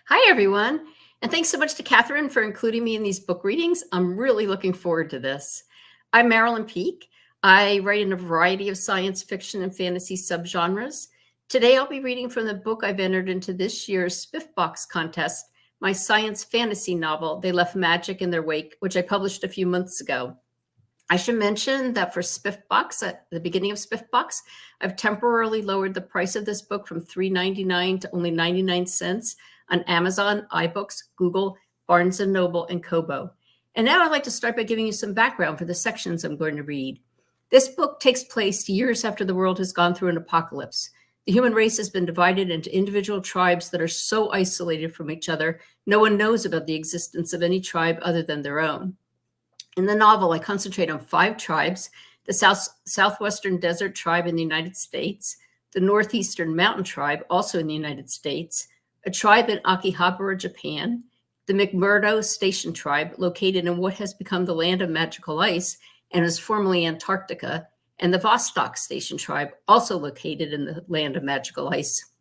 Hi, everyone. And thanks so much to Katherine for including me in these book readings. I'm really looking forward to this. I'm Marilyn Peake. I write in a variety of science fiction and fantasy subgenres. Today, I'll be reading from the book I've entered into this year's SPFBOX contest, my science fantasy novel, They Left Magic in Their Wake, which I published a few months ago. I should mention that for SPFBOX, at the beginning of SPFBOX, I've temporarily lowered the price of this book from $3.99 to only 99 cents on Amazon, iBooks, Google, Barnes & Noble, and Kobo. And now I'd like to start by giving you some background for the sections I'm going to read. This book takes place years after the world has gone through an apocalypse. The human race has been divided into individual tribes that are so isolated from each other, no one knows about the existence of any tribe other than their own. In the novel, I concentrate on 5 tribes: the Southwestern Desert Tribe in the United States, the Northeastern Mountain Tribe, also in the United States, a tribe in Akihabara, Japan, the McMurdo Station Tribe, located in what has become the land of magical ice and was formerly Antarctica, and the Vostok Station Tribe, also located in the land of magical ice.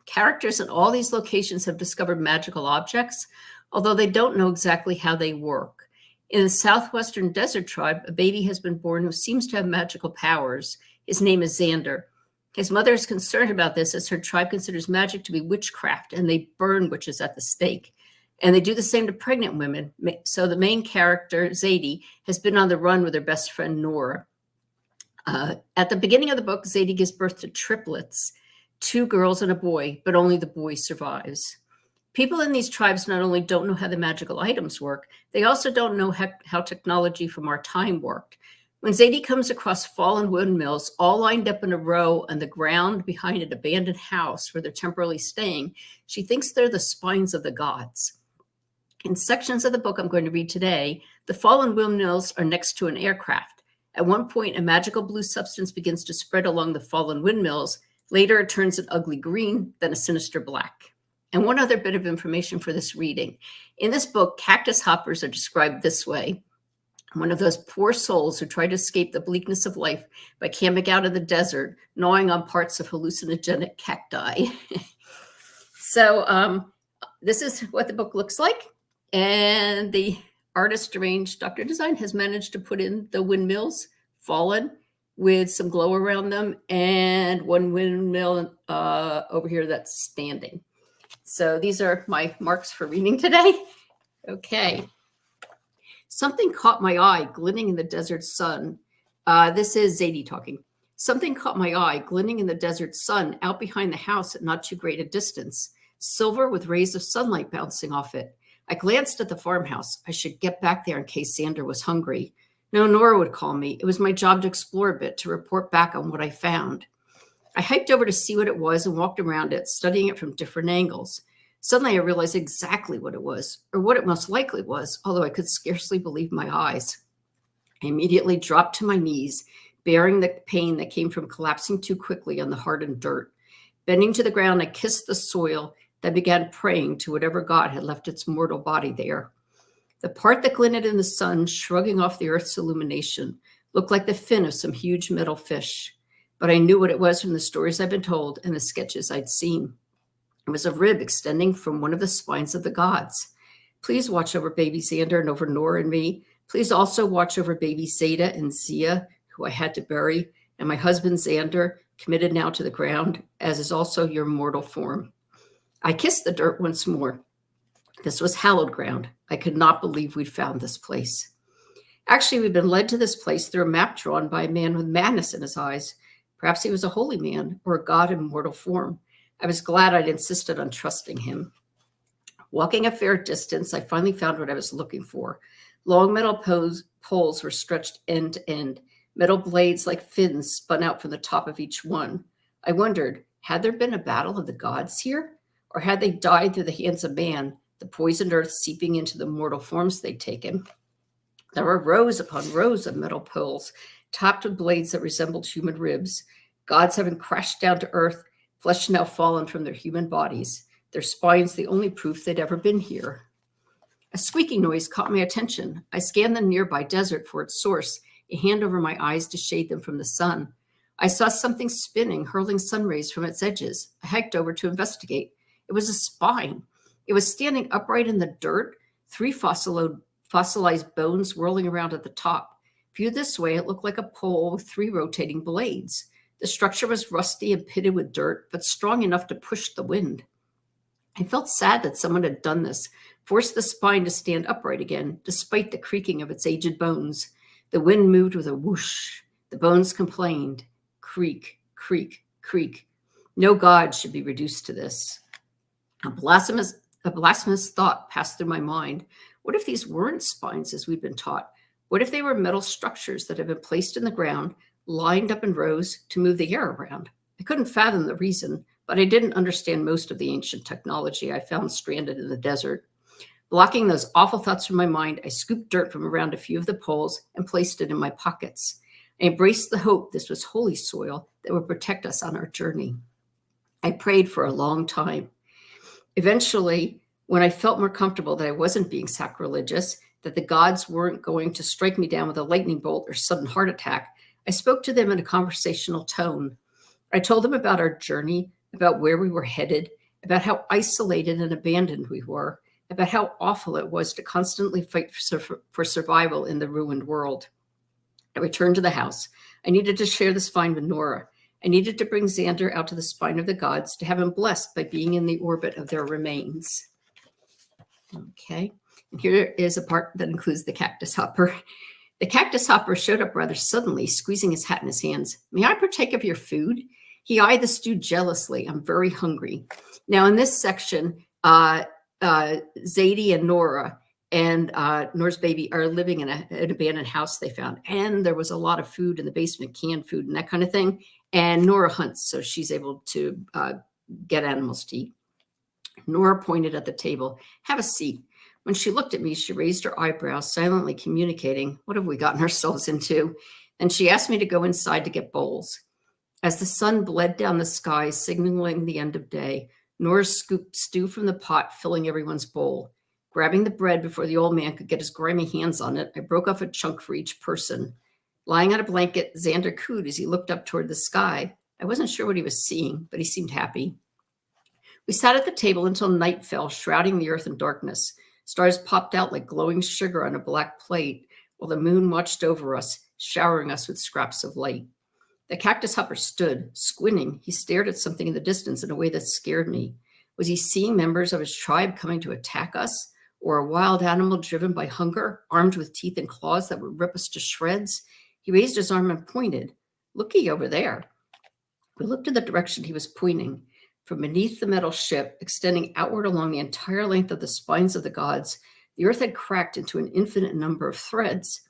Characters in all these locations have discovered magical objects, although they don't know exactly how they work. In the Southwestern Desert Tribe, a baby has been born who seems to have magical powers. His name is Xander. His mother is concerned about this, as her tribe considers magic to be witchcraft, and they burn witches at the stake. And they do the same to pregnant women. So the main character, Zadie, has been on the run with her best friend, Nora. At the beginning of the book, Zadie gives birth to triplets, 2 girls and a boy, but only the boy survives. People in these tribes not only don't know how the magical items work, they also don't know how technology from our time worked. When Zadie comes across fallen windmills all lined up in a row on the ground behind an abandoned house where they're temporarily staying, she thinks they're the spines of the gods. In sections of the book I'm going to read today, the fallen windmills are next to an aircraft. At one point, a magical blue substance begins to spread along the fallen windmills. Later, it turns an ugly green, then a sinister black. And one other bit of information for this reading. In this book, cactus hoppers are described this way: one of those poor souls who try to escape the bleakness of life by camping out in the desert, gnawing on parts of hallucinogenic cacti. So this is what the book looks like. And the artist deranged Dr. Design has managed to put in the windmills, fallen, with some glow around them, and one windmill over here that's standing. So these are my marks for reading today. Okay. Something caught my eye glinting in the desert sun. This is Zadie talking. Something caught my eye glinting in the desert sun out behind the house at not too great a distance, silver with rays of sunlight bouncing off it. I glanced at the farmhouse. I should get back there in case Xander was hungry. No, Nora would call me. It was my job to explore a bit, to report back on what I found. I hiked over to see what it was and walked around it, studying it from different angles. Suddenly, I realized exactly what it was, or what it most likely was, although I could scarcely believe my eyes. I immediately dropped to my knees, bearing the pain that came from collapsing too quickly on the hardened dirt. Bending to the ground, I kissed the soil, then began praying to whatever god had left its mortal body there. The part that glinted in the sun, shrugging off the earth's illumination, looked like the fin of some huge metal fish. But I knew what it was from the stories I'd been told and the sketches I'd seen. It was a rib extending from one of the spines of the gods. Please watch over baby Xander and over Nora and me. Please also watch over baby Zeta and Zia, who I had to bury, and my husband Xander, committed now to the ground, as is also your mortal form. I kissed the dirt once more. This was hallowed ground. I could not believe we'd found this place. Actually, we'd been led to this place through a map drawn by a man with madness in his eyes. Perhaps he was a holy man or a god in mortal form. I was glad I'd insisted on trusting him. Walking a fair distance, I finally found what I was looking for. Long metal poles were stretched end to end. Metal blades like fins spun out from the top of each one. I wondered, had there been a battle of the gods here? Or had they died through the hands of man, the poisoned earth seeping into the mortal forms they'd taken? There were rows upon rows of metal poles, topped with blades that resembled human ribs. Gods having crashed down to earth, flesh now fallen from their human bodies, their spines the only proof they'd ever been here. A squeaking noise caught my attention. I scanned the nearby desert for its source, a hand over my eyes to shade them from the sun. I saw something spinning, hurling sun rays from its edges. I hiked over to investigate. It was a spine. It was standing upright in the dirt, three fossilized bones whirling around at the top. Viewed this way, it looked like a pole with three rotating blades. The structure was rusty and pitted with dirt, but strong enough to push the wind. I felt sad that someone had done this, forced the spine to stand upright again, despite the creaking of its aged bones. The wind moved with a whoosh. The bones complained. Creak, creak, creak. No god should be reduced to this. A blasphemous thought passed through my mind. What if these weren't spines as we'd been taught? What if they were metal structures that had been placed in the ground, lined up in rows to move the air around? I couldn't fathom the reason, but I didn't understand most of the ancient technology I found stranded in the desert. Blocking those awful thoughts from my mind, I scooped dirt from around a few of the poles and placed it in my pockets. I embraced the hope this was holy soil that would protect us on our journey. I prayed for a long time. Eventually, when I felt more comfortable that I wasn't being sacrilegious, that the gods weren't going to strike me down with a lightning bolt or sudden heart attack, I spoke to them in a conversational tone. I told them about our journey, about where we were headed, about how isolated and abandoned we were, about how awful it was to constantly fight for survival in the ruined world. I returned to the house. I needed to share this find with Nora. I needed to bring Xander out to the spine of the gods to have him blessed by being in the orbit of their remains. Okay, and here is a part that includes the cactus hopper. The cactus hopper showed up rather suddenly, squeezing his hat in his hands. May I partake of your food? He eyed the stew jealously. I'm very hungry. Now, in this section, Zadie and Nora and Nora's baby are living in an abandoned house they found. And there was a lot of food in the basement, canned food and that kind of thing. And Nora hunts, so she's able to get animals to eat. Nora pointed at the table. Have a seat. When she looked at me, she raised her eyebrows, silently communicating, what have we gotten ourselves into? And she asked me to go inside to get bowls. As the sun bled down the sky, signaling the end of day, Nora scooped stew from the pot, filling everyone's bowl. Grabbing the bread before the old man could get his grimy hands on it, I broke off a chunk for each person. Lying on a blanket, Xander cooed as he looked up toward the sky. I wasn't sure what he was seeing, but he seemed happy. We sat at the table until night fell, shrouding the earth in darkness. Stars popped out like glowing sugar on a black plate, while the moon watched over us, showering us with scraps of light. The cactus hopper stood, squinting. He stared at something in the distance in a way that scared me. Was he seeing members of his tribe coming to attack us? Or a wild animal driven by hunger, armed with teeth and claws that would rip us to shreds? He raised his arm and pointed. Looky over there. We looked in the direction he was pointing. From beneath the metal ship, extending outward along the entire length of the spines of the gods, the earth had cracked into an infinite number of threads.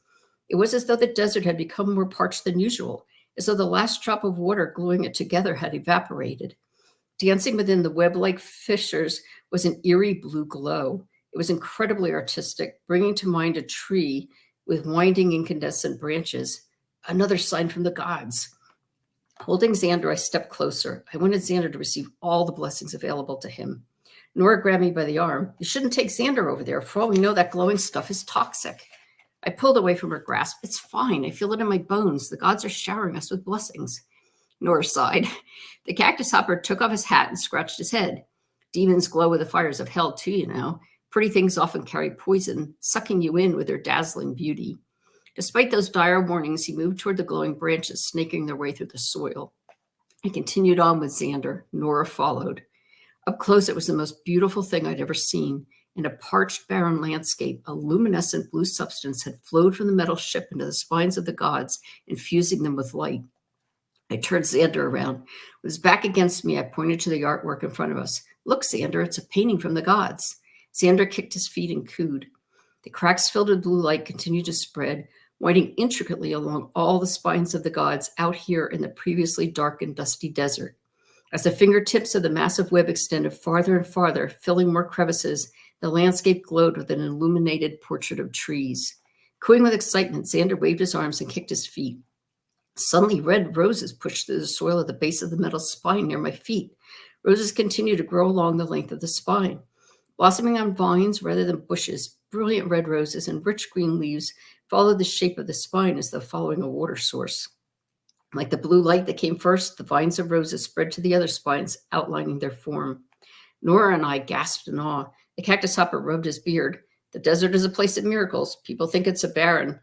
It was as though the desert had become more parched than usual, as though the last drop of water gluing it together had evaporated. Dancing within the web-like fissures was an eerie blue glow. It was incredibly artistic, bringing to mind a tree with winding incandescent branches, another sign from the gods. Holding Xander, I stepped closer. I wanted Xander to receive all the blessings available to him. Nora grabbed me by the arm. You shouldn't take Xander over there. For all we know, that glowing stuff is toxic. I pulled away from her grasp. It's fine. I feel it in my bones. The gods are showering us with blessings. Nora sighed. The cactus hopper took off his hat and scratched his head. Demons glow with the fires of hell too, you know. Pretty things often carry poison, sucking you in with their dazzling beauty. Despite those dire warnings, he moved toward the glowing branches, snaking their way through the soil. I continued on with Xander. Nora followed. Up close, it was the most beautiful thing I'd ever seen. In a parched, barren landscape, a luminescent blue substance had flowed from the metal ship into the spines of the gods, infusing them with light. I turned Xander around. With his back against me, I pointed to the artwork in front of us. Look, Xander, it's a painting from the gods. Xander kicked his feet and cooed. The cracks filled with blue light continued to spread, winding intricately along all the spines of the gods out here in the previously dark and dusty desert. As the fingertips of the massive web extended farther and farther, filling more crevices, the landscape glowed with an illuminated portrait of trees. Cooing with excitement, Xander waved his arms and kicked his feet. Suddenly, red roses pushed through the soil at the base of the metal spine near my feet. Roses continued to grow along the length of the spine. Blossoming on vines rather than bushes, brilliant red roses and rich green leaves followed the shape of the spine as though following a water source. Like the blue light that came first, the vines of roses spread to the other spines, outlining their form. Nora and I gasped in awe. The cactus hopper rubbed his beard. The desert is a place of miracles. People think it's barren,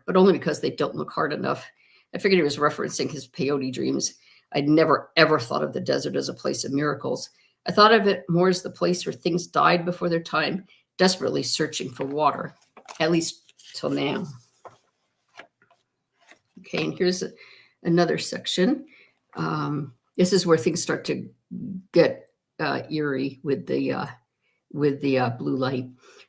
but only because they don't look hard enough. I figured he was referencing his peyote dreams. I'd never, ever thought of the desert as a place of miracles. I thought of it more as the place where things died before their time, desperately searching for water, at least till now. Okay, and here's another section. This is where things start to get eerie with the blue light.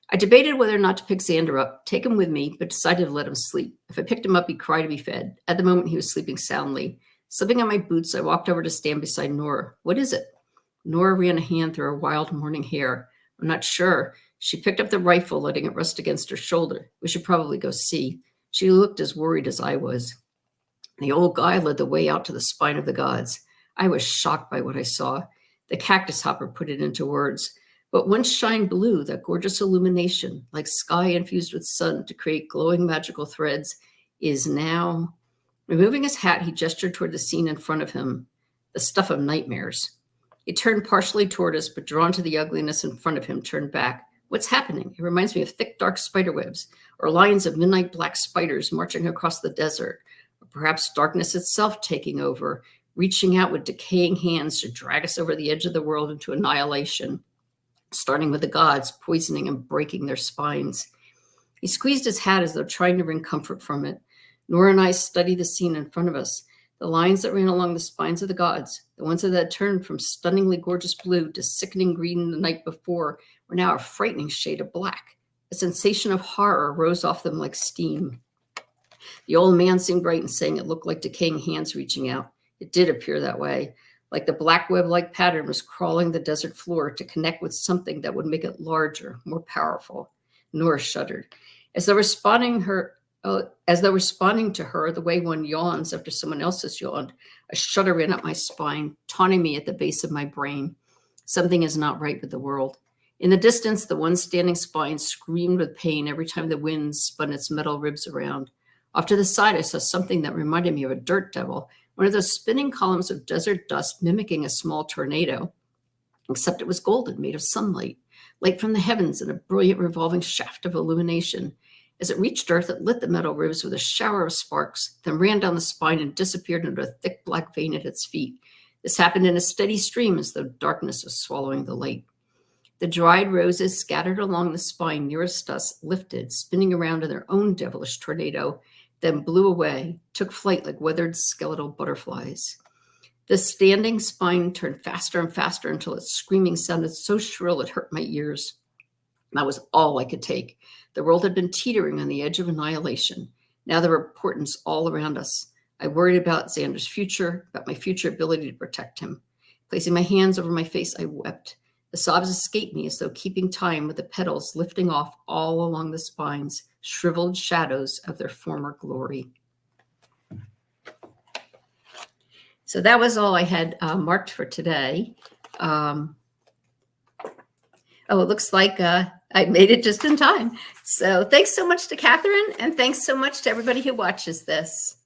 I debated whether or not to pick Xander up, take him with me, but decided to let him sleep. If I picked him up, he'd cry to be fed. At the moment, he was sleeping soundly. Slipping on my boots, I walked over to stand beside Nora. What is it? Nora ran a hand through her wild morning hair. I'm not sure. She picked up the rifle, letting it rest against her shoulder. We should probably go see. She looked as worried as I was. The old guy led the way out to the spine of the gods. I was shocked by what I saw. The cactus hopper put it into words. But once shine blue, that gorgeous illumination, like sky infused with sun to create glowing magical threads, is now... Removing his hat, he gestured toward the scene in front of him, the stuff of nightmares. He turned partially toward us, but drawn to the ugliness in front of him, turned back. What's happening? It reminds me of thick, dark spiderwebs, or lines of midnight black spiders marching across the desert, or perhaps darkness itself taking over, reaching out with decaying hands to drag us over the edge of the world into annihilation, starting with the gods, poisoning and breaking their spines. He squeezed his hat as though trying to wring comfort from it. Nora and I studied the scene in front of us. The lines that ran along the spines of the gods, the ones that had turned from stunningly gorgeous blue to sickening green the night before, were now a frightening shade of black. A sensation of horror rose off them like steam. The old man seemed right in saying it looked like decaying hands reaching out. It did appear that way, like the black web-like pattern was crawling the desert floor to connect with something that would make it larger, more powerful. Nora shuddered. As though responding to her the way one yawns after someone else has yawned, a shudder ran up my spine, taunting me at the base of my brain. Something is not right with the world. In the distance, the one standing spine screamed with pain every time the wind spun its metal ribs around. Off to the side, I saw something that reminded me of a dirt devil, one of those spinning columns of desert dust mimicking a small tornado, except it was golden, made of sunlight, light from the heavens in a brilliant revolving shaft of illumination. As it reached Earth, it lit the metal ribs with a shower of sparks, then ran down the spine and disappeared into a thick black vein at its feet. This happened in a steady stream as though darkness was swallowing the light. The dried roses scattered along the spine nearest us lifted, spinning around in their own devilish tornado, then blew away, took flight like weathered skeletal butterflies. The standing spine turned faster and faster until its screaming sounded so shrill it hurt my ears. That was all I could take. The world had been teetering on the edge of annihilation. Now there were portents all around us. I worried about Xander's future, about my future ability to protect him. Placing my hands over my face, I wept. The sobs escaped me as though keeping time with the petals lifting off all along the spines, shriveled shadows of their former glory. So that was all I had marked for today. Oh, it looks like I made it just in time. So thanks so much to Katherine, and thanks so much to everybody who watches this.